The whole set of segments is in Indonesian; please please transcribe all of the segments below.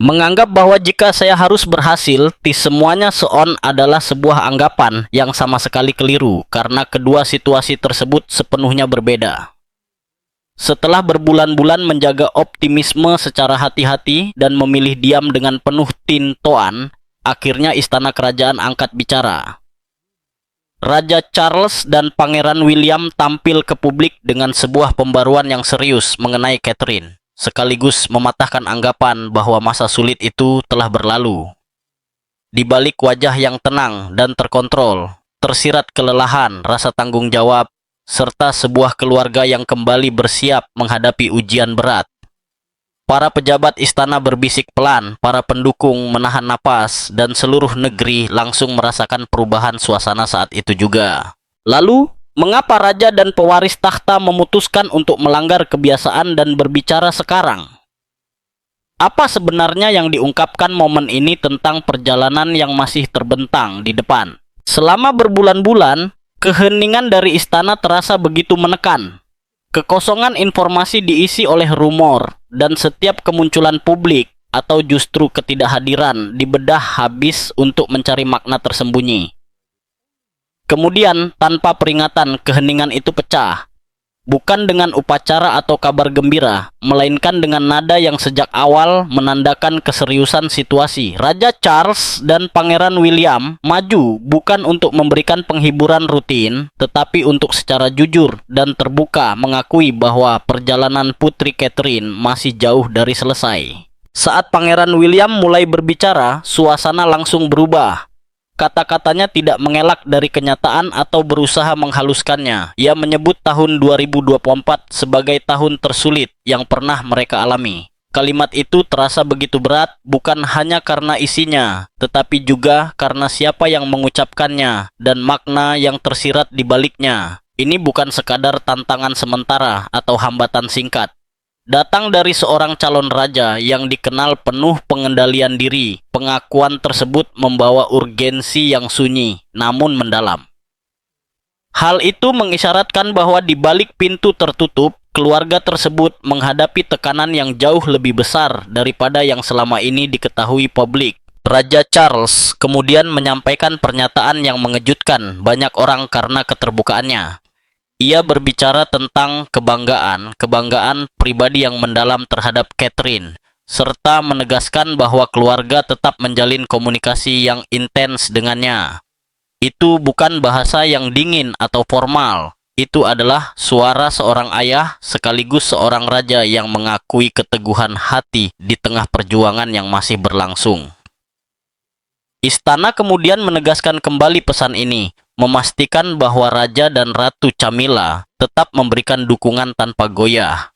Menganggap bahwa jika saya harus berhasil, semuanya seon adalah sebuah anggapan yang sama sekali keliru, karena kedua situasi tersebut sepenuhnya berbeda. Setelah berbulan-bulan menjaga optimisme secara hati-hati dan memilih diam dengan penuh tintoan, akhirnya istana kerajaan angkat bicara. Raja Charles dan Pangeran William tampil ke publik dengan sebuah pembaruan yang serius mengenai Catherine, sekaligus mematahkan anggapan bahwa masa sulit itu telah berlalu. Di balik wajah yang tenang dan terkontrol, tersirat kelelahan, rasa tanggung jawab, serta sebuah keluarga yang kembali bersiap menghadapi ujian berat. Para pejabat istana berbisik pelan, para pendukung menahan napas, dan seluruh negeri langsung merasakan perubahan suasana saat itu juga. Lalu, mengapa raja dan pewaris takhta memutuskan untuk melanggar kebiasaan dan berbicara sekarang? Apa sebenarnya yang diungkapkan momen ini tentang perjalanan yang masih terbentang di depan? Selama berbulan-bulan, keheningan dari istana terasa begitu menekan. Kekosongan informasi diisi oleh rumor, dan setiap kemunculan publik atau justru ketidakhadiran dibedah habis untuk mencari makna tersembunyi. Kemudian, tanpa peringatan, keheningan itu pecah. Bukan dengan upacara atau kabar gembira, melainkan dengan nada yang sejak awal menandakan keseriusan situasi. Raja Charles dan Pangeran William maju bukan untuk memberikan penghiburan rutin, tetapi untuk secara jujur dan terbuka mengakui bahwa perjalanan Putri Catherine masih jauh dari selesai. Saat Pangeran William mulai berbicara, suasana langsung berubah. Kata-katanya tidak mengelak dari kenyataan atau berusaha menghaluskannya. Ia menyebut tahun 2024 sebagai tahun tersulit yang pernah mereka alami. Kalimat itu terasa begitu berat, bukan hanya karena isinya, tetapi juga karena siapa yang mengucapkannya dan makna yang tersirat di baliknya. Ini bukan sekadar tantangan sementara atau hambatan singkat. Datang dari seorang calon raja yang dikenal penuh pengendalian diri. Pengakuan tersebut membawa urgensi yang sunyi, namun mendalam. Hal itu mengisyaratkan bahwa di balik pintu tertutup, keluarga tersebut menghadapi tekanan yang jauh lebih besar daripada yang selama ini diketahui publik. Raja Charles kemudian menyampaikan pernyataan yang mengejutkan banyak orang karena keterbukaannya. Ia berbicara tentang kebanggaan pribadi yang mendalam terhadap Catherine, serta menegaskan bahwa keluarga tetap menjalin komunikasi yang intens dengannya. Itu bukan bahasa yang dingin atau formal. Itu adalah suara seorang ayah sekaligus seorang raja yang mengakui keteguhan hati di tengah perjuangan yang masih berlangsung. Istana kemudian menegaskan kembali pesan ini, memastikan bahwa Raja dan Ratu Camilla tetap memberikan dukungan tanpa goyah.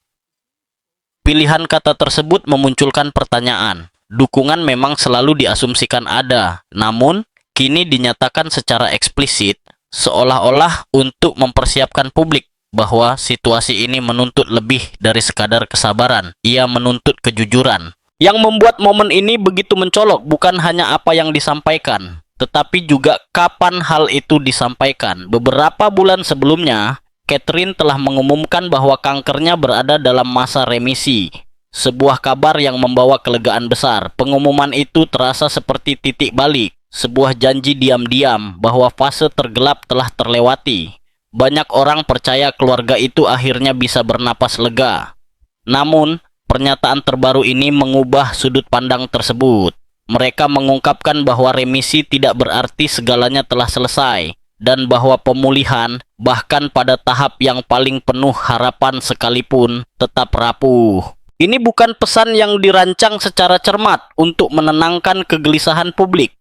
Pilihan kata tersebut memunculkan pertanyaan. Dukungan memang selalu diasumsikan ada, namun kini dinyatakan secara eksplisit, seolah-olah untuk mempersiapkan publik bahwa situasi ini menuntut lebih dari sekadar kesabaran. Ia menuntut kejujuran. Yang membuat momen ini begitu mencolok bukan hanya apa yang disampaikan, tetapi juga kapan hal itu disampaikan. Beberapa bulan sebelumnya, Catherine telah mengumumkan bahwa kankernya berada dalam masa remisi. Sebuah kabar yang membawa kelegaan besar. Pengumuman itu terasa seperti titik balik, sebuah janji diam-diam bahwa fase tergelap telah terlewati. Banyak orang percaya keluarga itu akhirnya bisa bernapas lega. Namun, pernyataan terbaru ini mengubah sudut pandang tersebut. Mereka mengungkapkan bahwa remisi tidak berarti segalanya telah selesai, dan bahwa pemulihan, bahkan pada tahap yang paling penuh harapan sekalipun, tetap rapuh. Ini bukan pesan yang dirancang secara cermat untuk menenangkan kegelisahan publik.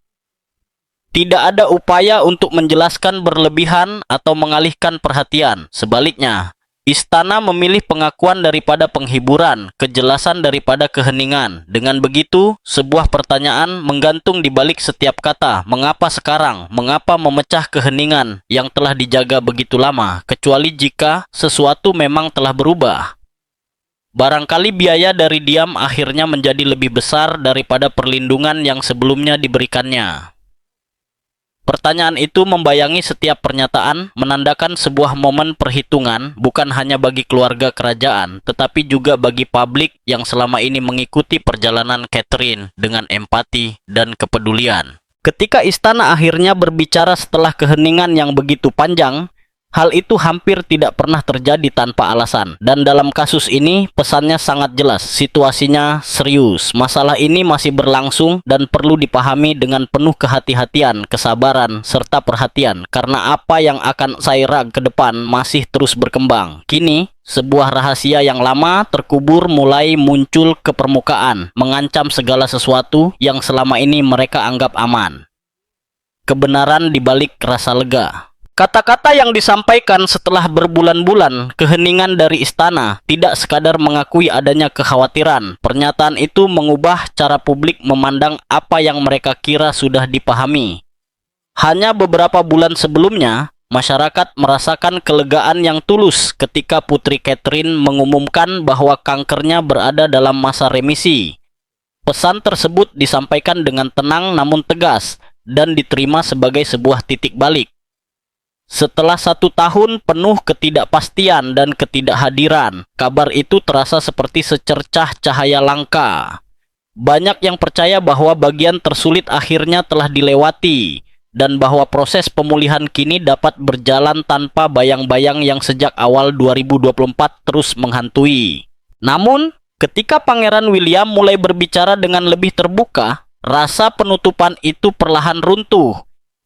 Tidak ada upaya untuk menjelaskan berlebihan atau mengalihkan perhatian. Sebaliknya, istana memilih pengakuan daripada penghiburan, kejelasan daripada keheningan. Dengan begitu, sebuah pertanyaan menggantung di balik setiap kata. Mengapa sekarang? Mengapa memecah keheningan yang telah dijaga begitu lama, kecuali jika sesuatu memang telah berubah? Barangkali biaya dari diam akhirnya menjadi lebih besar daripada perlindungan yang sebelumnya diberikannya. Pertanyaan itu membayangi setiap pernyataan, menandakan sebuah momen perhitungan bukan hanya bagi keluarga kerajaan, tetapi juga bagi publik yang selama ini mengikuti perjalanan Catherine dengan empati dan kepedulian. Ketika istana akhirnya berbicara setelah keheningan yang begitu panjang, hal itu hampir tidak pernah terjadi tanpa alasan. Dan dalam kasus ini, pesannya sangat jelas. Situasinya serius. Masalah ini masih berlangsung dan perlu dipahami dengan penuh kehati-hatian, kesabaran, serta perhatian. Karena apa yang akan saya ke depan masih terus berkembang. Kini, sebuah rahasia yang lama terkubur mulai muncul ke permukaan, mengancam segala sesuatu yang selama ini mereka anggap aman. Kebenaran di balik rasa lega. Kata-kata yang disampaikan setelah berbulan-bulan keheningan dari istana tidak sekadar mengakui adanya kekhawatiran. Pernyataan itu mengubah cara publik memandang apa yang mereka kira sudah dipahami. Hanya beberapa bulan sebelumnya, masyarakat merasakan kelegaan yang tulus ketika Putri Catherine mengumumkan bahwa kankernya berada dalam masa remisi. Pesan tersebut disampaikan dengan tenang namun tegas dan diterima sebagai sebuah titik balik. Setelah 1 tahun penuh ketidakpastian dan ketidakhadiran, kabar itu terasa seperti secercah cahaya langka. Banyak yang percaya bahwa bagian tersulit akhirnya telah dilewati, dan bahwa proses pemulihan kini dapat berjalan tanpa bayang-bayang yang sejak awal 2024 terus menghantui. Namun, ketika Pangeran William mulai berbicara dengan lebih terbuka, rasa penutupan itu perlahan runtuh.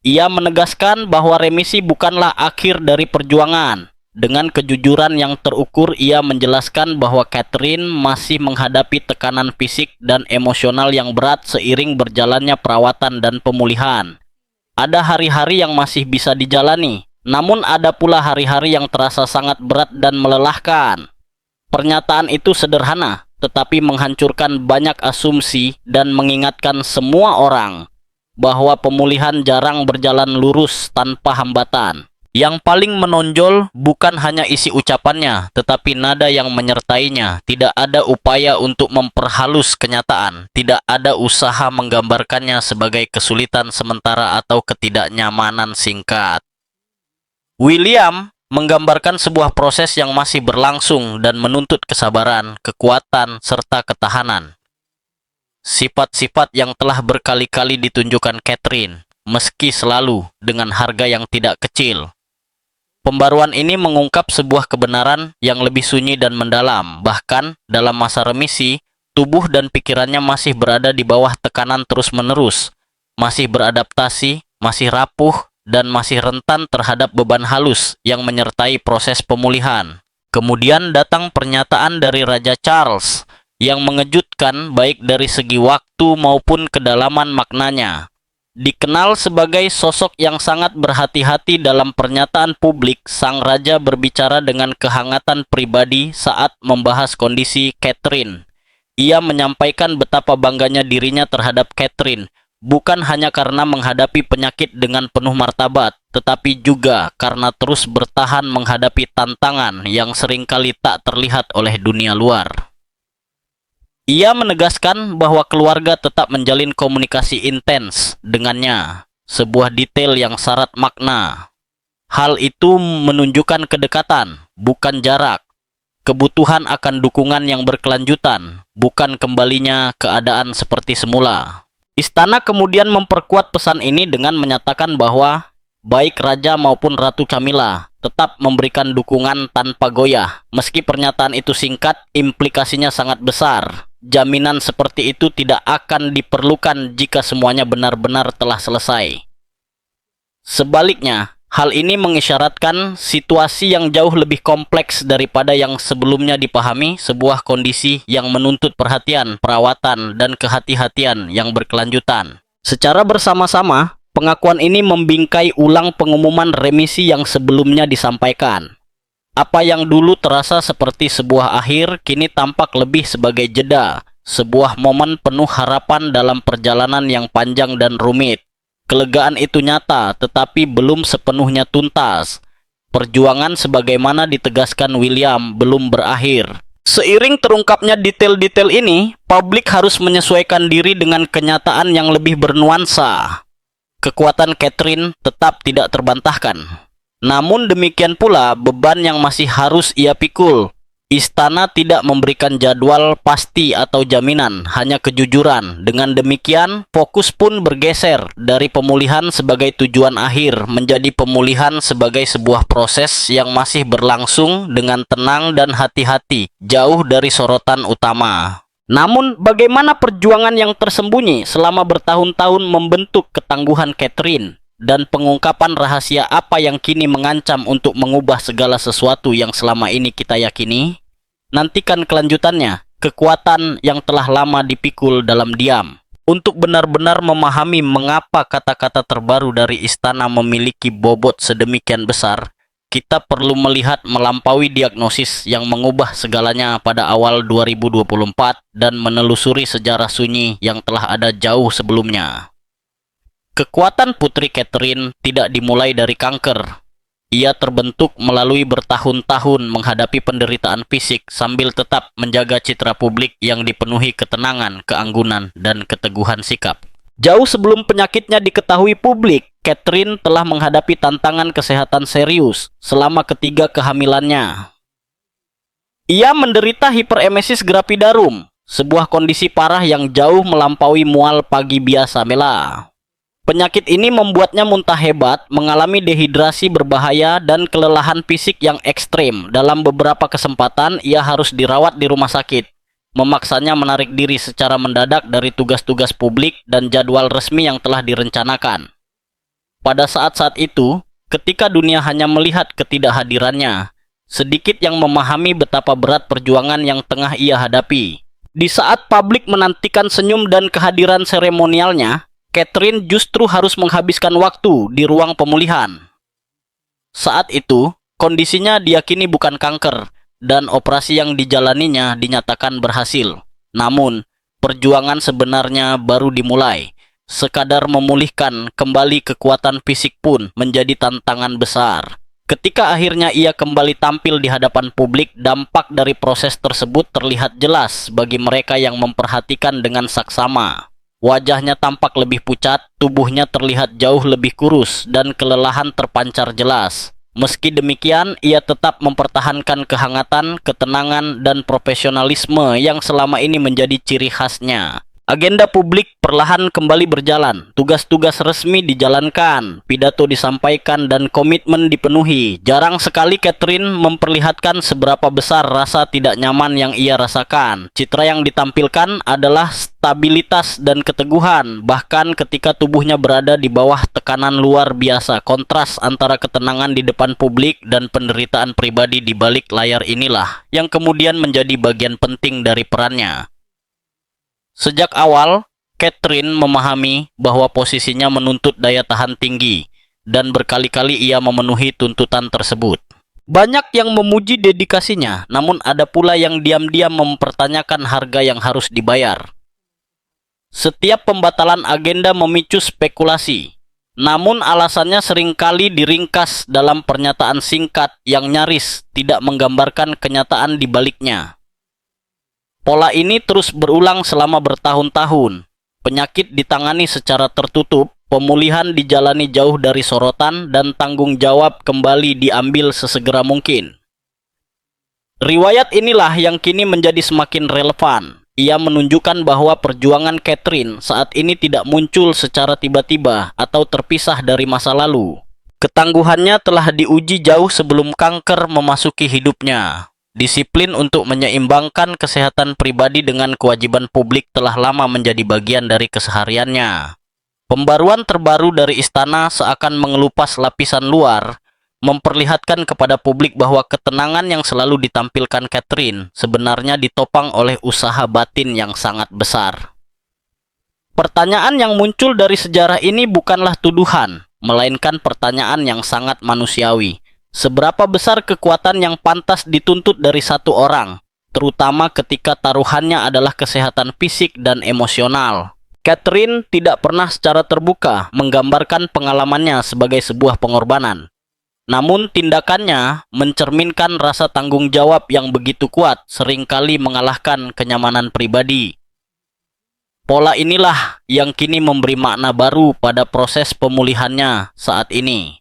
Ia menegaskan bahwa remisi bukanlah akhir dari perjuangan. Dengan kejujuran yang terukur, ia menjelaskan bahwa Catherine masih menghadapi tekanan fisik dan emosional yang berat seiring berjalannya perawatan dan pemulihan. Ada hari-hari yang masih bisa dijalani, namun ada pula hari-hari yang terasa sangat berat dan melelahkan. Pernyataan itu sederhana, tetapi menghancurkan banyak asumsi dan mengingatkan semua orang bahwa pemulihan jarang berjalan lurus tanpa hambatan. Yang paling menonjol bukan hanya isi ucapannya, tetapi nada yang menyertainya. Tidak ada upaya untuk memperhalus kenyataan, tidak ada usaha menggambarkannya sebagai kesulitan sementara atau ketidaknyamanan singkat. William menggambarkan sebuah proses yang masih berlangsung dan menuntut kesabaran, kekuatan, serta ketahanan. Sifat-sifat yang telah berkali-kali ditunjukkan Catherine, meski selalu dengan harga yang tidak kecil. Pembaruan ini mengungkap sebuah kebenaran yang lebih sunyi dan mendalam. Bahkan dalam masa remisi, tubuh dan pikirannya masih berada di bawah tekanan terus-menerus, masih beradaptasi, masih rapuh, dan masih rentan terhadap beban halus yang menyertai proses pemulihan. Kemudian datang pernyataan dari Raja Charles yang mengejutkan baik dari segi waktu maupun kedalaman maknanya. Dikenal sebagai sosok yang sangat berhati-hati dalam pernyataan publik, sang raja berbicara dengan kehangatan pribadi saat membahas kondisi Catherine. Ia menyampaikan betapa bangganya dirinya terhadap Catherine, bukan hanya karena menghadapi penyakit dengan penuh martabat, tetapi juga karena terus bertahan menghadapi tantangan yang seringkali tak terlihat oleh dunia luar. Ia menegaskan bahwa keluarga tetap menjalin komunikasi intens dengannya, sebuah detail yang syarat makna. Hal itu menunjukkan kedekatan, bukan jarak. Kebutuhan akan dukungan yang berkelanjutan, bukan kembalinya keadaan seperti semula. Istana kemudian memperkuat pesan ini dengan menyatakan bahwa baik Raja maupun Ratu Camilla tetap memberikan dukungan tanpa goyah. Meski pernyataan itu singkat, implikasinya sangat besar. Jaminan seperti itu tidak akan diperlukan jika semuanya benar-benar telah selesai. Sebaliknya, hal ini mengisyaratkan situasi yang jauh lebih kompleks daripada yang sebelumnya dipahami, sebuah kondisi yang menuntut perhatian, perawatan, dan kehati-hatian yang berkelanjutan. Secara bersama-sama, pengakuan ini membingkai ulang pengumuman remisi yang sebelumnya disampaikan. Apa yang dulu terasa seperti sebuah akhir, kini tampak lebih sebagai jeda, sebuah momen penuh harapan dalam perjalanan yang panjang dan rumit. Kelegaan itu nyata, tetapi belum sepenuhnya tuntas. Perjuangan sebagaimana ditegaskan William belum berakhir. Seiring terungkapnya detail-detail ini, publik harus menyesuaikan diri dengan kenyataan yang lebih bernuansa. Kekuatan Catherine tetap tidak terbantahkan. Namun demikian pula beban yang masih harus ia pikul. Istana tidak memberikan jadwal pasti atau jaminan, hanya kejujuran. Dengan demikian, fokus pun bergeser dari pemulihan sebagai tujuan akhir menjadi pemulihan sebagai sebuah proses yang masih berlangsung dengan tenang dan hati-hati, jauh dari sorotan utama. Namun, bagaimana perjuangan yang tersembunyi selama bertahun-tahun membentuk ketangguhan Catherine? Dan pengungkapan rahasia apa yang kini mengancam untuk mengubah segala sesuatu yang selama ini kita yakini? Nantikan kelanjutannya, kekuatan yang telah lama dipikul dalam diam. Untuk benar-benar memahami mengapa kata-kata terbaru dari istana memiliki bobot sedemikian besar, kita perlu melihat melampaui diagnosis yang mengubah segalanya pada awal 2024 dan menelusuri sejarah sunyi yang telah ada jauh sebelumnya. Kekuatan Putri Catherine tidak dimulai dari kanker. Ia terbentuk melalui bertahun-tahun menghadapi penderitaan fisik sambil tetap menjaga citra publik yang dipenuhi ketenangan, keanggunan, dan keteguhan sikap. Jauh sebelum penyakitnya diketahui publik, Catherine telah menghadapi tantangan kesehatan serius selama ketiga kehamilannya. Ia menderita hiperemesis gravidarum, sebuah kondisi parah yang jauh melampaui mual pagi biasa Mela. Penyakit ini membuatnya muntah hebat, mengalami dehidrasi berbahaya, dan kelelahan fisik yang ekstrem. Dalam beberapa kesempatan, ia harus dirawat di rumah sakit, memaksanya menarik diri secara mendadak dari tugas-tugas publik dan jadwal resmi yang telah direncanakan. Pada saat-saat itu, ketika dunia hanya melihat ketidakhadirannya, sedikit yang memahami betapa berat perjuangan yang tengah ia hadapi. Di saat publik menantikan senyum dan kehadiran seremonialnya, Catherine justru harus menghabiskan waktu di ruang pemulihan. Saat itu, kondisinya diyakini bukan kanker, dan operasi yang dijalaninya dinyatakan berhasil. Namun, perjuangan sebenarnya baru dimulai. Sekadar memulihkan kembali kekuatan fisik pun menjadi tantangan besar. Ketika akhirnya ia kembali tampil di hadapan publik, dampak dari proses tersebut terlihat jelas bagi mereka yang memperhatikan dengan saksama. Wajahnya tampak lebih pucat, tubuhnya terlihat jauh lebih kurus, dan kelelahan terpancar jelas. Meski demikian, ia tetap mempertahankan kehangatan, ketenangan, dan profesionalisme yang selama ini menjadi ciri khasnya. Agenda publik perlahan kembali berjalan, tugas-tugas resmi dijalankan, pidato disampaikan, dan komitmen dipenuhi. Jarang sekali Catherine memperlihatkan seberapa besar rasa tidak nyaman yang ia rasakan. Citra yang ditampilkan adalah stabilitas dan keteguhan, bahkan ketika tubuhnya berada di bawah tekanan luar biasa. Kontras antara ketenangan di depan publik dan penderitaan pribadi di balik layar inilah yang kemudian menjadi bagian penting dari perannya. Sejak awal, Catherine memahami bahwa posisinya menuntut daya tahan tinggi, dan berkali-kali ia memenuhi tuntutan tersebut. Banyak yang memuji dedikasinya, namun ada pula yang diam-diam mempertanyakan harga yang harus dibayar. Setiap pembatalan agenda memicu spekulasi, namun alasannya seringkali diringkas dalam pernyataan singkat yang nyaris tidak menggambarkan kenyataan di baliknya. Pola ini terus berulang selama bertahun-tahun. Penyakit ditangani secara tertutup, pemulihan dijalani jauh dari sorotan, dan tanggung jawab kembali diambil sesegera mungkin. Riwayat inilah yang kini menjadi semakin relevan. Ia menunjukkan bahwa perjuangan Catherine saat ini tidak muncul secara tiba-tiba atau terpisah dari masa lalu. Ketangguhannya telah diuji jauh sebelum kanker memasuki hidupnya. Disiplin untuk menyeimbangkan kesehatan pribadi dengan kewajiban publik telah lama menjadi bagian dari kesehariannya. Pembaruan terbaru dari istana seakan mengelupas lapisan luar, memperlihatkan kepada publik bahwa ketenangan yang selalu ditampilkan Catherine sebenarnya ditopang oleh usaha batin yang sangat besar. Pertanyaan yang muncul dari sejarah ini bukanlah tuduhan, melainkan pertanyaan yang sangat manusiawi. Seberapa besar kekuatan yang pantas dituntut dari satu orang, terutama ketika taruhannya adalah kesehatan fisik dan emosional? Catherine tidak pernah secara terbuka menggambarkan pengalamannya sebagai sebuah pengorbanan. Namun tindakannya mencerminkan rasa tanggung jawab yang begitu kuat, seringkali mengalahkan kenyamanan pribadi. Pola inilah yang kini memberi makna baru pada proses pemulihannya saat ini.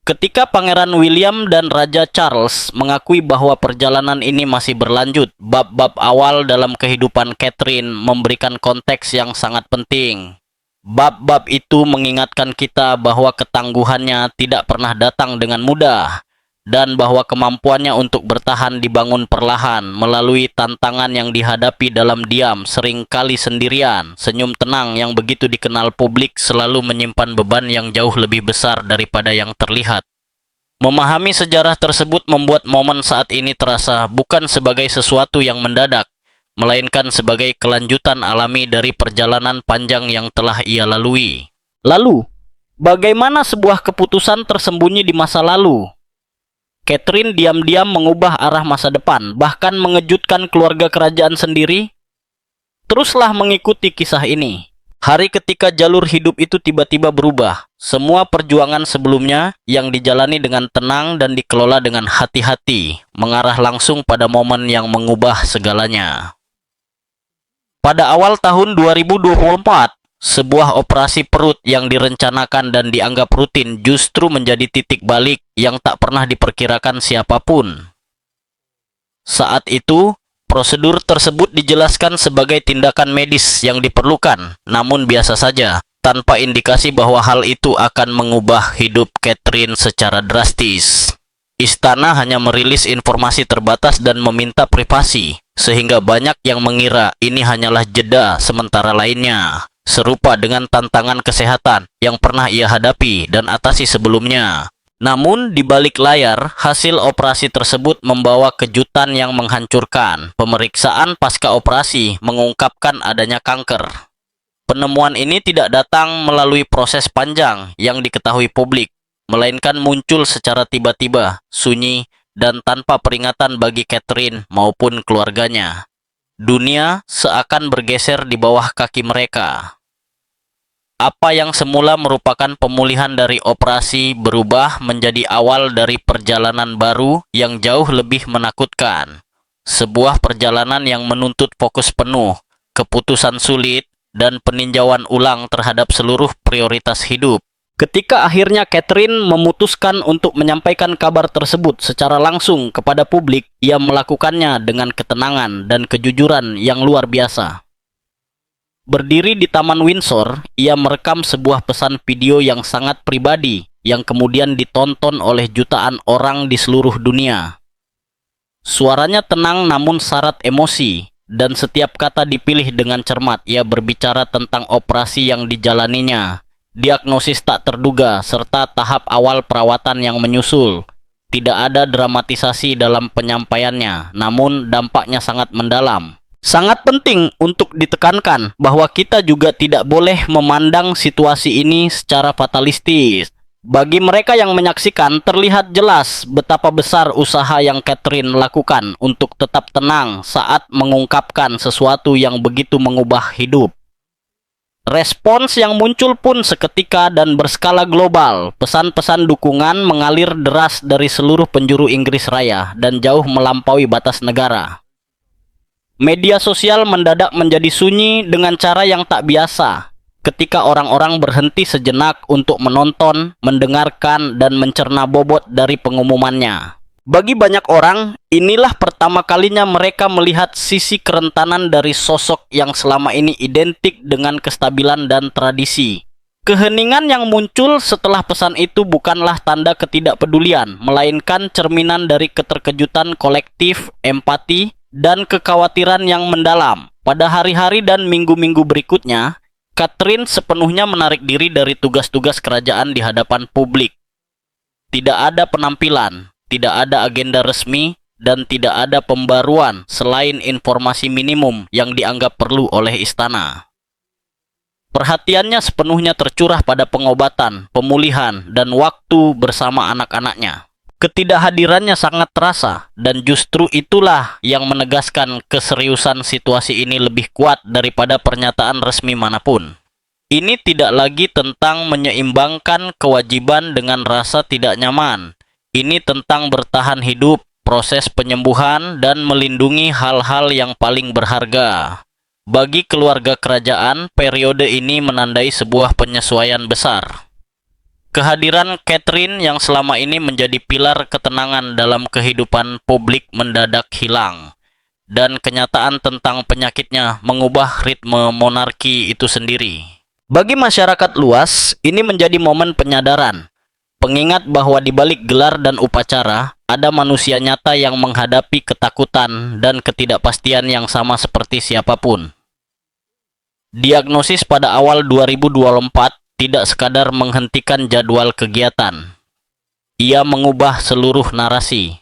Ketika Pangeran William dan Raja Charles mengakui bahwa perjalanan ini masih berlanjut, bab-bab awal dalam kehidupan Catherine memberikan konteks yang sangat penting. Bab-bab itu mengingatkan kita bahwa ketangguhannya tidak pernah datang dengan mudah, dan bahwa kemampuannya untuk bertahan dibangun perlahan melalui tantangan yang dihadapi dalam diam, seringkali sendirian. Senyum tenang yang begitu dikenal publik selalu menyimpan beban yang jauh lebih besar daripada yang terlihat. Memahami sejarah tersebut membuat momen saat ini terasa bukan sebagai sesuatu yang mendadak, melainkan sebagai kelanjutan alami dari perjalanan panjang yang telah ia lalui. Lalu, bagaimana sebuah keputusan tersembunyi di masa lalu? Catherine diam-diam mengubah arah masa depan, bahkan mengejutkan keluarga kerajaan sendiri. Teruslah mengikuti kisah ini. Hari ketika jalur hidup itu tiba-tiba berubah. Semua perjuangan sebelumnya yang dijalani dengan tenang dan dikelola dengan hati-hati, mengarah langsung pada momen yang mengubah segalanya. Pada awal tahun 2024, sebuah operasi perut yang direncanakan dan dianggap rutin justru menjadi titik balik yang tak pernah diperkirakan siapapun. Saat itu, prosedur tersebut dijelaskan sebagai tindakan medis yang diperlukan, namun biasa saja, tanpa indikasi bahwa hal itu akan mengubah hidup Catherine secara drastis. Istana hanya merilis informasi terbatas dan meminta privasi, sehingga banyak yang mengira ini hanyalah jeda sementara lainnya, serupa dengan tantangan kesehatan yang pernah ia hadapi dan atasi sebelumnya. Namun, di balik layar, hasil operasi tersebut membawa kejutan yang menghancurkan. Pemeriksaan pasca operasi mengungkapkan adanya kanker. Penemuan ini tidak datang melalui proses panjang yang diketahui publik, melainkan muncul secara tiba-tiba, sunyi, dan tanpa peringatan bagi Catherine maupun keluarganya. Dunia seakan bergeser di bawah kaki mereka. Apa yang semula merupakan pemulihan dari operasi berubah menjadi awal dari perjalanan baru yang jauh lebih menakutkan. Sebuah perjalanan yang menuntut fokus penuh, keputusan sulit, dan peninjauan ulang terhadap seluruh prioritas hidup. Ketika akhirnya Catherine memutuskan untuk menyampaikan kabar tersebut secara langsung kepada publik, ia melakukannya dengan ketenangan dan kejujuran yang luar biasa. Berdiri di Taman Windsor, ia merekam sebuah pesan video yang sangat pribadi yang kemudian ditonton oleh jutaan orang di seluruh dunia. Suaranya tenang namun syarat emosi, dan setiap kata dipilih dengan cermat. Ia berbicara tentang operasi yang dijalaninya, diagnosis tak terduga, serta tahap awal perawatan yang menyusul. Tidak ada dramatisasi dalam penyampaiannya, namun dampaknya sangat mendalam. Sangat penting untuk ditekankan bahwa kita juga tidak boleh memandang situasi ini secara fatalistis. Bagi mereka yang menyaksikan, terlihat jelas betapa besar usaha yang Catherine lakukan untuk tetap tenang saat mengungkapkan sesuatu yang begitu mengubah hidup. Respons yang muncul pun seketika dan berskala global. Pesan-pesan dukungan mengalir deras dari seluruh penjuru Inggris Raya dan jauh melampaui batas negara. Media sosial mendadak menjadi sunyi dengan cara yang tak biasa, ketika orang-orang berhenti sejenak untuk menonton, mendengarkan, dan mencerna bobot dari pengumumannya. Bagi banyak orang, inilah pertama kalinya mereka melihat sisi kerentanan dari sosok yang selama ini identik dengan kestabilan dan tradisi. Keheningan yang muncul setelah pesan itu bukanlah tanda ketidakpedulian, melainkan cerminan dari keterkejutan kolektif, empati, dan kekhawatiran yang mendalam. Pada hari-hari dan minggu-minggu berikutnya, Catherine sepenuhnya menarik diri dari tugas-tugas kerajaan di hadapan publik. Tidak ada penampilan, tidak ada agenda resmi, dan tidak ada pembaruan selain informasi minimum yang dianggap perlu oleh istana. Perhatiannya sepenuhnya tercurah pada pengobatan, pemulihan, dan waktu bersama anak-anaknya. Ketidakhadirannya sangat terasa, dan justru itulah yang menegaskan keseriusan situasi ini lebih kuat daripada pernyataan resmi manapun. Ini tidak lagi tentang menyeimbangkan kewajiban dengan rasa tidak nyaman. Ini tentang bertahan hidup, proses penyembuhan, dan melindungi hal-hal yang paling berharga. Bagi keluarga kerajaan, periode ini menandai sebuah penyesuaian besar. Kehadiran Catherine yang selama ini menjadi pilar ketenangan dalam kehidupan publik mendadak hilang, dan kenyataan tentang penyakitnya mengubah ritme monarki itu sendiri. Bagi masyarakat luas, ini menjadi momen penyadaran, pengingat bahwa di balik gelar dan upacara, ada manusia nyata yang menghadapi ketakutan dan ketidakpastian yang sama seperti siapapun. Diagnosis pada awal 2024 tidak sekadar menghentikan jadwal kegiatan. Ia mengubah seluruh narasi.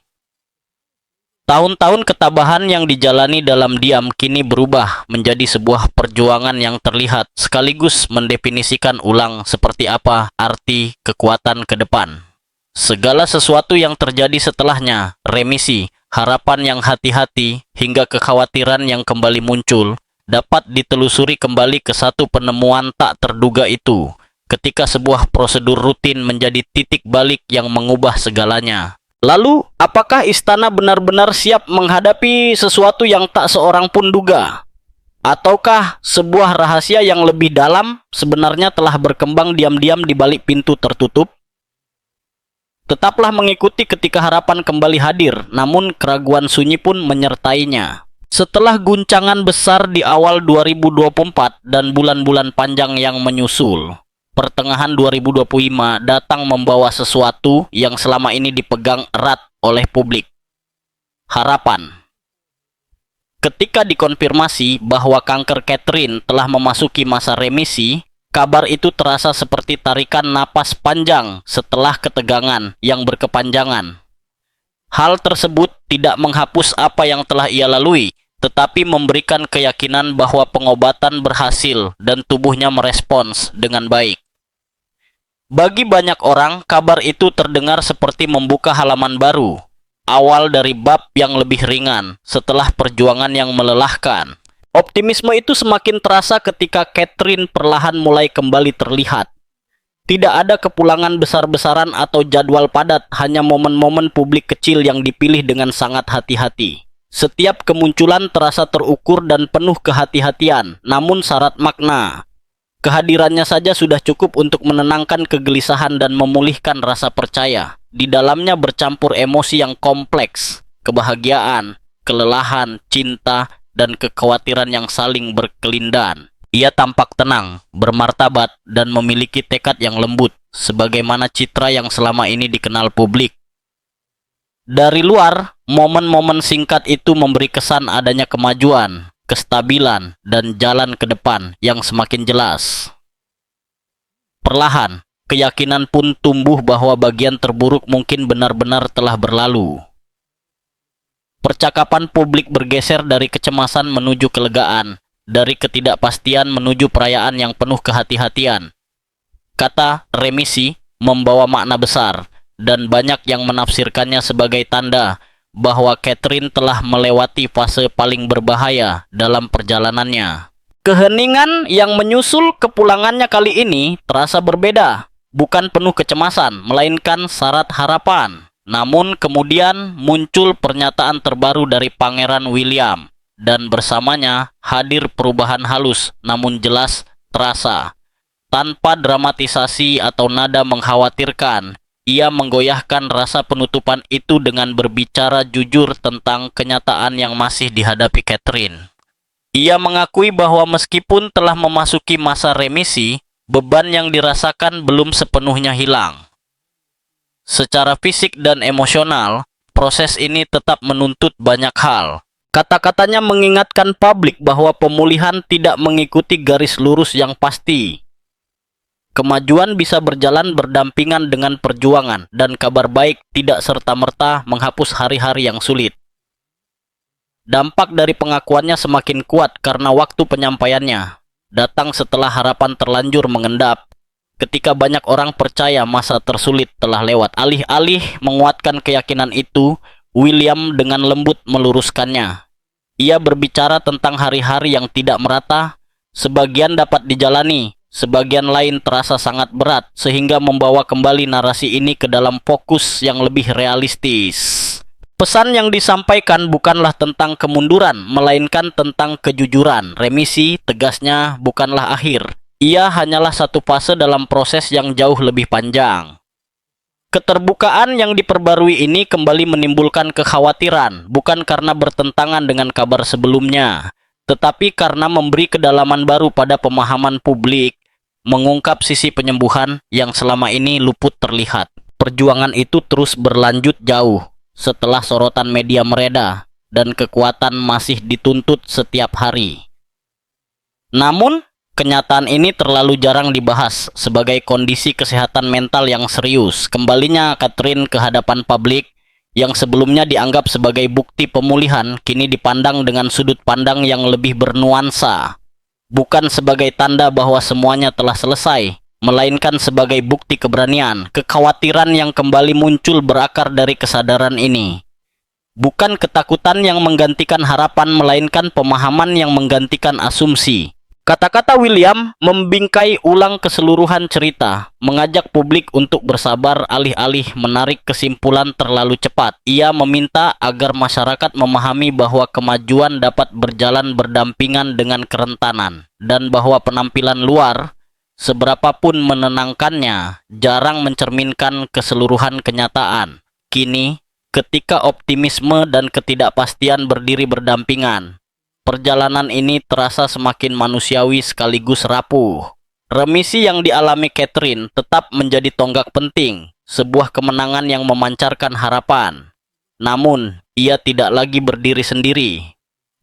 Tahun-tahun ketabahan yang dijalani dalam diam kini berubah menjadi sebuah perjuangan yang terlihat sekaligus mendefinisikan ulang seperti apa arti kekuatan ke depan. Segala sesuatu yang terjadi setelahnya, remisi, harapan yang hati-hati, hingga kekhawatiran yang kembali muncul, dapat ditelusuri kembali ke satu penemuan tak terduga itu, ketika sebuah prosedur rutin menjadi titik balik yang mengubah segalanya. Lalu, apakah istana benar-benar siap menghadapi sesuatu yang tak seorang pun duga? Ataukah sebuah rahasia yang lebih dalam sebenarnya telah berkembang diam-diam di balik pintu tertutup? Tetaplah mengikuti ketika harapan kembali hadir, namun keraguan sunyi pun menyertainya. Setelah guncangan besar di awal 2024 dan bulan-bulan panjang yang menyusul, pertengahan 2025 datang membawa sesuatu yang selama ini dipegang erat oleh publik. Harapan. Ketika dikonfirmasi bahwa kanker Catherine telah memasuki masa remisi, kabar itu terasa seperti tarikan napas panjang setelah ketegangan yang berkepanjangan. Hal tersebut tidak menghapus apa yang telah ia lalui, tetapi memberikan keyakinan bahwa pengobatan berhasil dan tubuhnya merespons dengan baik. Bagi banyak orang, kabar itu terdengar seperti membuka halaman baru, awal dari bab yang lebih ringan setelah perjuangan yang melelahkan. Optimisme itu semakin terasa ketika Catherine perlahan mulai kembali terlihat. Tidak ada kepulangan besar-besaran atau jadwal padat, hanya momen-momen publik kecil yang dipilih dengan sangat hati-hati. Setiap kemunculan terasa terukur dan penuh kehati-hatian, namun syarat makna. Kehadirannya saja sudah cukup untuk menenangkan kegelisahan dan memulihkan rasa percaya. Di dalamnya bercampur emosi yang kompleks, kebahagiaan, kelelahan, cinta, dan kekhawatiran yang saling berkelindan. Ia tampak tenang, bermartabat, dan memiliki tekad yang lembut, sebagaimana citra yang selama ini dikenal publik. Dari luar, momen-momen singkat itu memberi kesan adanya kemajuan, kestabilan, dan jalan ke depan yang semakin jelas. Perlahan, keyakinan pun tumbuh bahwa bagian terburuk mungkin benar-benar telah berlalu. Percakapan publik bergeser dari kecemasan menuju kelegaan, dari ketidakpastian menuju perayaan yang penuh kehati-hatian. Kata remisi membawa makna besar, dan banyak yang menafsirkannya sebagai tanda bahwa Catherine telah melewati fase paling berbahaya dalam perjalanannya. Keheningan yang menyusul kepulangannya kali ini terasa berbeda, bukan penuh kecemasan, melainkan syarat harapan. Namun kemudian muncul pernyataan terbaru dari Pangeran William, dan bersamanya hadir perubahan halus namun jelas terasa. Tanpa dramatisasi atau nada mengkhawatirkan, ia menggoyahkan rasa penutupan itu dengan berbicara jujur tentang kenyataan yang masih dihadapi Catherine. Ia mengakui bahwa meskipun telah memasuki masa remisi, beban yang dirasakan belum sepenuhnya hilang. Secara fisik dan emosional, proses ini tetap menuntut banyak hal. Kata-katanya mengingatkan publik bahwa pemulihan tidak mengikuti garis lurus yang pasti. Kemajuan bisa berjalan berdampingan dengan perjuangan, dan kabar baik tidak serta-merta menghapus hari-hari yang sulit. Dampak dari pengakuannya semakin kuat karena waktu penyampaiannya datang setelah harapan terlanjur mengendap. Ketika banyak orang percaya masa tersulit telah lewat, alih-alih menguatkan keyakinan itu, William dengan lembut meluruskannya. Ia berbicara tentang hari-hari yang tidak merata, sebagian dapat dijalani, sebagian lain terasa sangat berat, sehingga membawa kembali narasi ini ke dalam fokus yang lebih realistis. Pesan yang disampaikan bukanlah tentang kemunduran, melainkan tentang kejujuran. Remisi, tegasnya, bukanlah akhir. Ia hanyalah satu fase dalam proses yang jauh lebih panjang. Keterbukaan yang diperbarui ini kembali menimbulkan kekhawatiran, bukan karena bertentangan dengan kabar sebelumnya, tetapi karena memberi kedalaman baru pada pemahaman publik, mengungkap sisi penyembuhan yang selama ini luput terlihat. Perjuangan itu terus berlanjut jauh setelah sorotan media mereda dan kekuatan masih dituntut setiap hari. Namun, kenyataan ini terlalu jarang dibahas sebagai kondisi kesehatan mental yang serius. Kembalinya Catherine ke hadapan publik yang sebelumnya dianggap sebagai bukti pemulihan, kini dipandang dengan sudut pandang yang lebih bernuansa. Bukan sebagai tanda bahwa semuanya telah selesai, melainkan sebagai bukti keberanian. Kekhawatiran yang kembali muncul berakar dari kesadaran ini. Bukan ketakutan yang menggantikan harapan, melainkan pemahaman yang menggantikan asumsi. Kata-kata William membingkai ulang keseluruhan cerita, mengajak publik untuk bersabar alih-alih menarik kesimpulan terlalu cepat. Ia meminta agar masyarakat memahami bahwa kemajuan dapat berjalan berdampingan dengan kerentanan, dan bahwa penampilan luar, seberapapun menenangkannya, jarang mencerminkan keseluruhan kenyataan. Kini, ketika optimisme dan ketidakpastian berdiri berdampingan, perjalanan ini terasa semakin manusiawi sekaligus rapuh. Remisi yang dialami Catherine tetap menjadi tonggak penting, sebuah kemenangan yang memancarkan harapan. Namun, ia tidak lagi berdiri sendiri.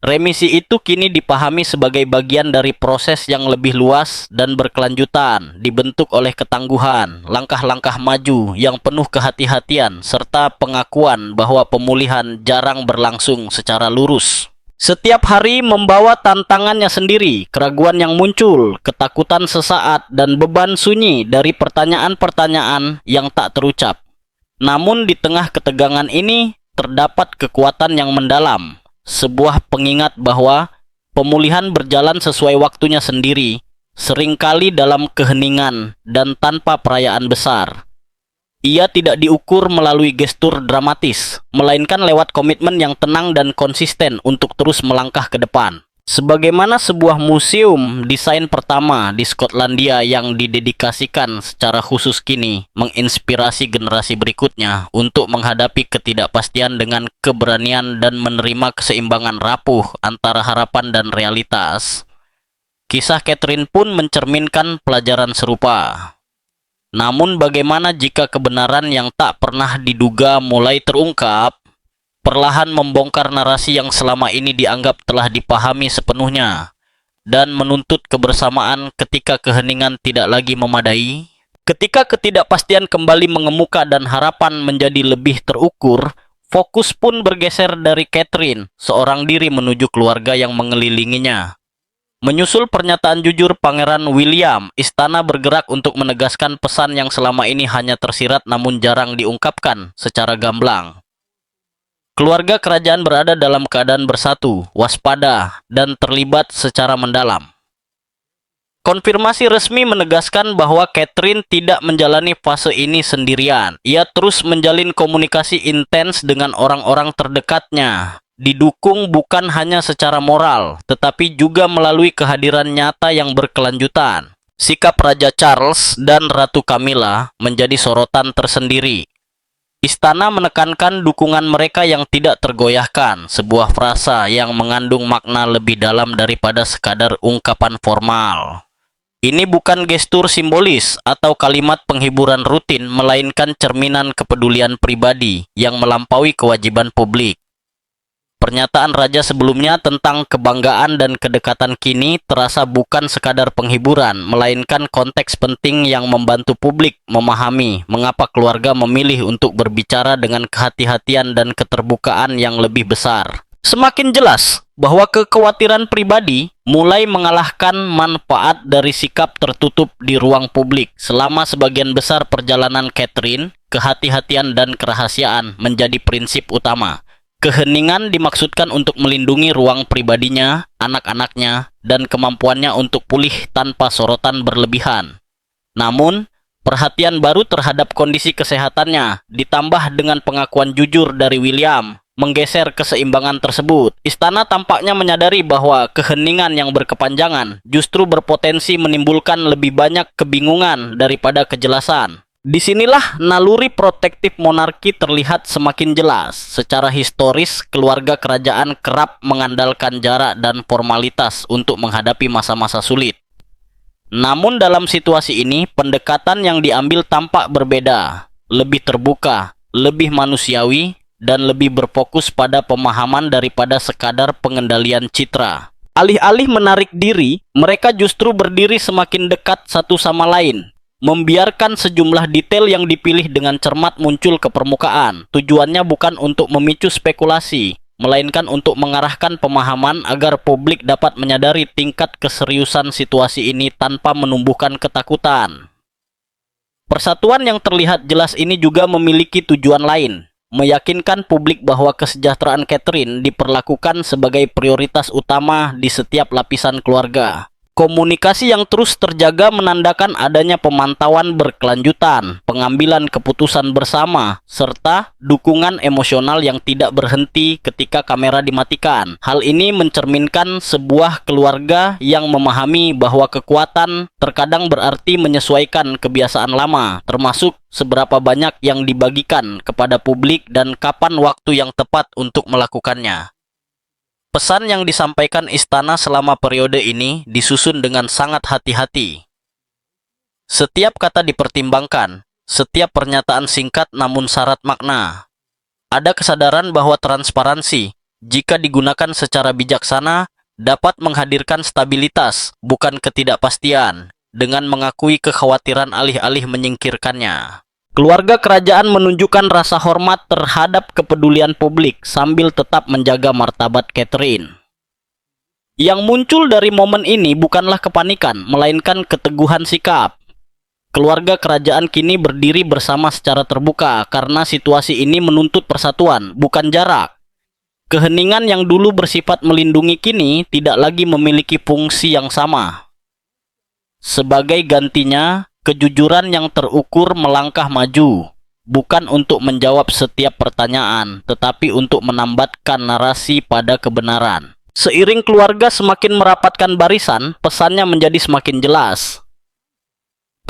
Remisi itu kini dipahami sebagai bagian dari proses yang lebih luas dan berkelanjutan, dibentuk oleh ketangguhan, langkah-langkah maju yang penuh kehati-hatian, serta pengakuan bahwa pemulihan jarang berlangsung secara lurus. Setiap hari membawa tantangannya sendiri, keraguan yang muncul, ketakutan sesaat, dan beban sunyi dari pertanyaan-pertanyaan yang tak terucap. Namun di tengah ketegangan ini, terdapat kekuatan yang mendalam. Sebuah pengingat bahwa pemulihan berjalan sesuai waktunya sendiri, seringkali dalam keheningan dan tanpa perayaan besar. Ia tidak diukur melalui gestur dramatis, melainkan lewat komitmen yang tenang dan konsisten untuk terus melangkah ke depan. Sebagaimana sebuah museum desain pertama di Skotlandia yang didedikasikan secara khusus kini menginspirasi generasi berikutnya untuk menghadapi ketidakpastian dengan keberanian dan menerima keseimbangan rapuh antara harapan dan realitas. Kisah Catherine pun mencerminkan pelajaran serupa. Namun bagaimana jika kebenaran yang tak pernah diduga mulai terungkap, perlahan membongkar narasi yang selama ini dianggap telah dipahami sepenuhnya, dan menuntut kebersamaan ketika keheningan tidak lagi memadai? Ketika ketidakpastian kembali mengemuka dan harapan menjadi lebih terukur, fokus pun bergeser dari Catherine, seorang diri, menuju keluarga yang mengelilinginya. Menyusul pernyataan jujur Pangeran William, istana bergerak untuk menegaskan pesan yang selama ini hanya tersirat namun jarang diungkapkan secara gamblang. Keluarga kerajaan berada dalam keadaan bersatu, waspada, dan terlibat secara mendalam. Konfirmasi resmi menegaskan bahwa Catherine tidak menjalani fase ini sendirian. Ia terus menjalin komunikasi intens dengan orang-orang terdekatnya, didukung bukan hanya secara moral, tetapi juga melalui kehadiran nyata yang berkelanjutan. Sikap Raja Charles dan Ratu Camilla menjadi sorotan tersendiri. Istana menekankan dukungan mereka yang tidak tergoyahkan, sebuah frasa yang mengandung makna lebih dalam daripada sekadar ungkapan formal. Ini bukan gestur simbolis atau kalimat penghiburan rutin, melainkan cerminan kepedulian pribadi yang melampaui kewajiban publik. Pernyataan raja sebelumnya tentang kebanggaan dan kedekatan kini terasa bukan sekadar penghiburan, melainkan konteks penting yang membantu publik memahami mengapa keluarga memilih untuk berbicara dengan kehati-hatian dan keterbukaan yang lebih besar. Semakin jelas bahwa kekhawatiran pribadi mulai mengalahkan manfaat dari sikap tertutup di ruang publik. Selama sebagian besar perjalanan Catherine, kehati-hatian dan kerahasiaan menjadi prinsip utama. Keheningan dimaksudkan untuk melindungi ruang pribadinya, anak-anaknya, dan kemampuannya untuk pulih tanpa sorotan berlebihan. Namun, perhatian baru terhadap kondisi kesehatannya, ditambah dengan pengakuan jujur dari William menggeser keseimbangan tersebut. Istana tampaknya menyadari bahwa keheningan yang berkepanjangan justru berpotensi menimbulkan lebih banyak kebingungan daripada kejelasan. Disinilah naluri protektif monarki terlihat semakin jelas. Secara historis, keluarga kerajaan kerap mengandalkan jarak dan formalitas untuk menghadapi masa-masa sulit. Namun dalam situasi ini, pendekatan yang diambil tampak berbeda, lebih terbuka, lebih manusiawi, dan lebih berfokus pada pemahaman daripada sekadar pengendalian citra. Alih-alih menarik diri, mereka justru berdiri semakin dekat satu sama lain, membiarkan sejumlah detail yang dipilih dengan cermat muncul ke permukaan. Tujuannya bukan untuk memicu spekulasi, melainkan untuk mengarahkan pemahaman agar publik dapat menyadari tingkat keseriusan situasi ini tanpa menumbuhkan ketakutan. Persatuan yang terlihat jelas ini juga memiliki tujuan lain, meyakinkan publik bahwa kesejahteraan Catherine diperlakukan sebagai prioritas utama di setiap lapisan keluarga. Komunikasi yang terus terjaga menandakan adanya pemantauan berkelanjutan, pengambilan keputusan bersama, serta dukungan emosional yang tidak berhenti ketika kamera dimatikan. Hal ini mencerminkan sebuah keluarga yang memahami bahwa kekuatan terkadang berarti menyesuaikan kebiasaan lama, termasuk seberapa banyak yang dibagikan kepada publik dan kapan waktu yang tepat untuk melakukannya. Pesan yang disampaikan istana selama periode ini disusun dengan sangat hati-hati. Setiap kata dipertimbangkan, setiap pernyataan singkat namun syarat makna. Ada kesadaran bahwa transparansi, jika digunakan secara bijaksana, dapat menghadirkan stabilitas, bukan ketidakpastian, dengan mengakui kekhawatiran alih-alih menyingkirkannya. Keluarga kerajaan menunjukkan rasa hormat terhadap kepedulian publik sambil tetap menjaga martabat Catherine. Yang muncul dari momen ini bukanlah kepanikan, melainkan keteguhan sikap. Keluarga kerajaan kini berdiri bersama secara terbuka karena situasi ini menuntut persatuan, bukan jarak. Keheningan yang dulu bersifat melindungi kini tidak lagi memiliki fungsi yang sama. Sebagai gantinya, kejujuran yang terukur melangkah maju, bukan untuk menjawab setiap pertanyaan, tetapi untuk menambatkan narasi pada kebenaran. Seiring keluarga semakin merapatkan barisan, pesannya menjadi semakin jelas.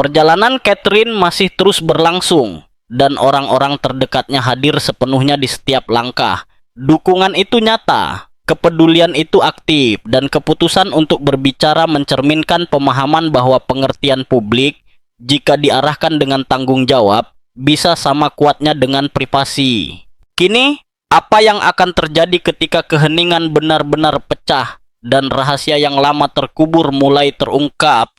Perjalanan Catherine masih terus berlangsung, dan orang-orang terdekatnya hadir sepenuhnya di setiap langkah. Dukungan itu nyata. Kepedulian itu aktif, dan keputusan untuk berbicara mencerminkan pemahaman bahwa pengertian publik, jika diarahkan dengan tanggung jawab, bisa sama kuatnya dengan privasi. Kini, apa yang akan terjadi ketika keheningan benar-benar pecah dan rahasia yang lama terkubur mulai terungkap,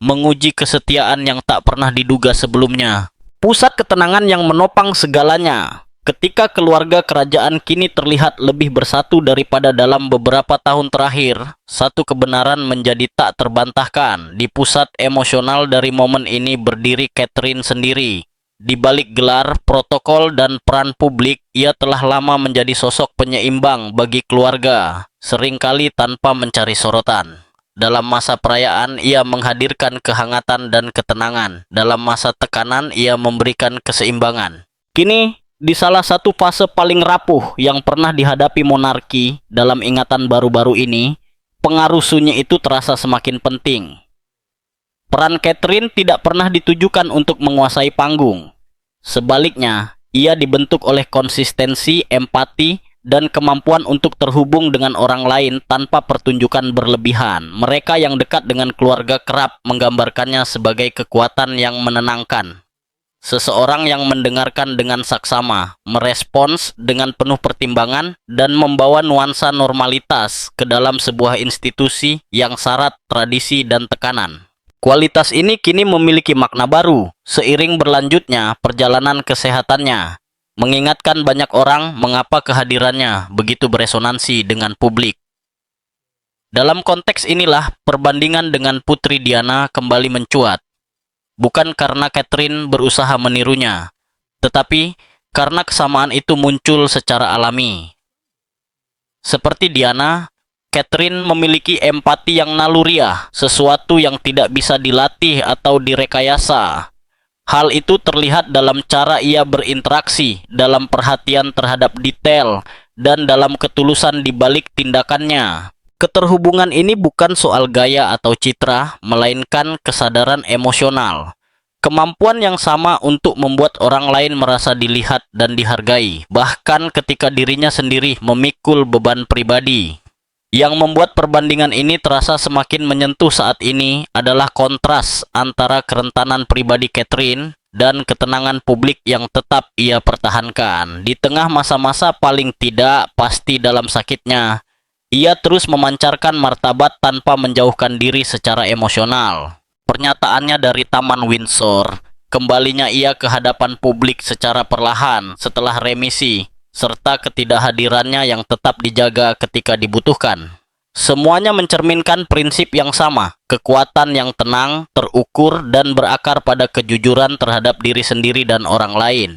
menguji kesetiaan yang tak pernah diduga sebelumnya. Pusat ketenangan yang menopang segalanya. Ketika keluarga kerajaan kini terlihat lebih bersatu daripada dalam beberapa tahun terakhir, satu kebenaran menjadi tak terbantahkan. Di pusat emosional dari momen ini berdiri Catherine sendiri. Di balik gelar, protokol, dan peran publik, ia telah lama menjadi sosok penyeimbang bagi keluarga, seringkali tanpa mencari sorotan. Dalam masa perayaan, ia menghadirkan kehangatan dan ketenangan. Dalam masa tekanan, ia memberikan keseimbangan. Kini, di salah satu fase paling rapuh yang pernah dihadapi monarki dalam ingatan baru-baru ini, pengaruh sunyi itu terasa semakin penting. Peran Catherine tidak pernah ditujukan untuk menguasai panggung. Sebaliknya, ia dibentuk oleh konsistensi, empati, dan kemampuan untuk terhubung dengan orang lain tanpa pertunjukan berlebihan. Mereka yang dekat dengan keluarga kerap menggambarkannya sebagai kekuatan yang menenangkan. Seseorang yang mendengarkan dengan saksama, merespons dengan penuh pertimbangan, dan membawa nuansa normalitas ke dalam sebuah institusi yang syarat tradisi dan tekanan. Kualitas ini kini memiliki makna baru, seiring berlanjutnya perjalanan kesehatannya, mengingatkan banyak orang mengapa kehadirannya begitu beresonansi dengan publik. Dalam konteks inilah, perbandingan dengan Putri Diana kembali mencuat. Bukan karena Catherine berusaha menirunya, tetapi karena kesamaan itu muncul secara alami. Seperti Diana, Catherine memiliki empati yang naluriah, sesuatu yang tidak bisa dilatih atau direkayasa. Hal itu terlihat dalam cara ia berinteraksi, dalam perhatian terhadap detail, dan dalam ketulusan di balik tindakannya. Keterhubungan ini bukan soal gaya atau citra, melainkan kesadaran emosional. Kemampuan yang sama untuk membuat orang lain merasa dilihat dan dihargai, bahkan ketika dirinya sendiri memikul beban pribadi. Yang membuat perbandingan ini terasa semakin menyentuh saat ini adalah kontras antara kerentanan pribadi Catherine dan ketenangan publik yang tetap ia pertahankan. Di tengah masa-masa paling tidak pasti dalam sakitnya, ia terus memancarkan martabat tanpa menjauhkan diri secara emosional. Pernyataannya dari Taman Windsor, kembalinya ia ke hadapan publik secara perlahan setelah remisi, serta ketidakhadirannya yang tetap dijaga ketika dibutuhkan. Semuanya mencerminkan prinsip yang sama, kekuatan yang tenang, terukur, dan berakar pada kejujuran terhadap diri sendiri dan orang lain.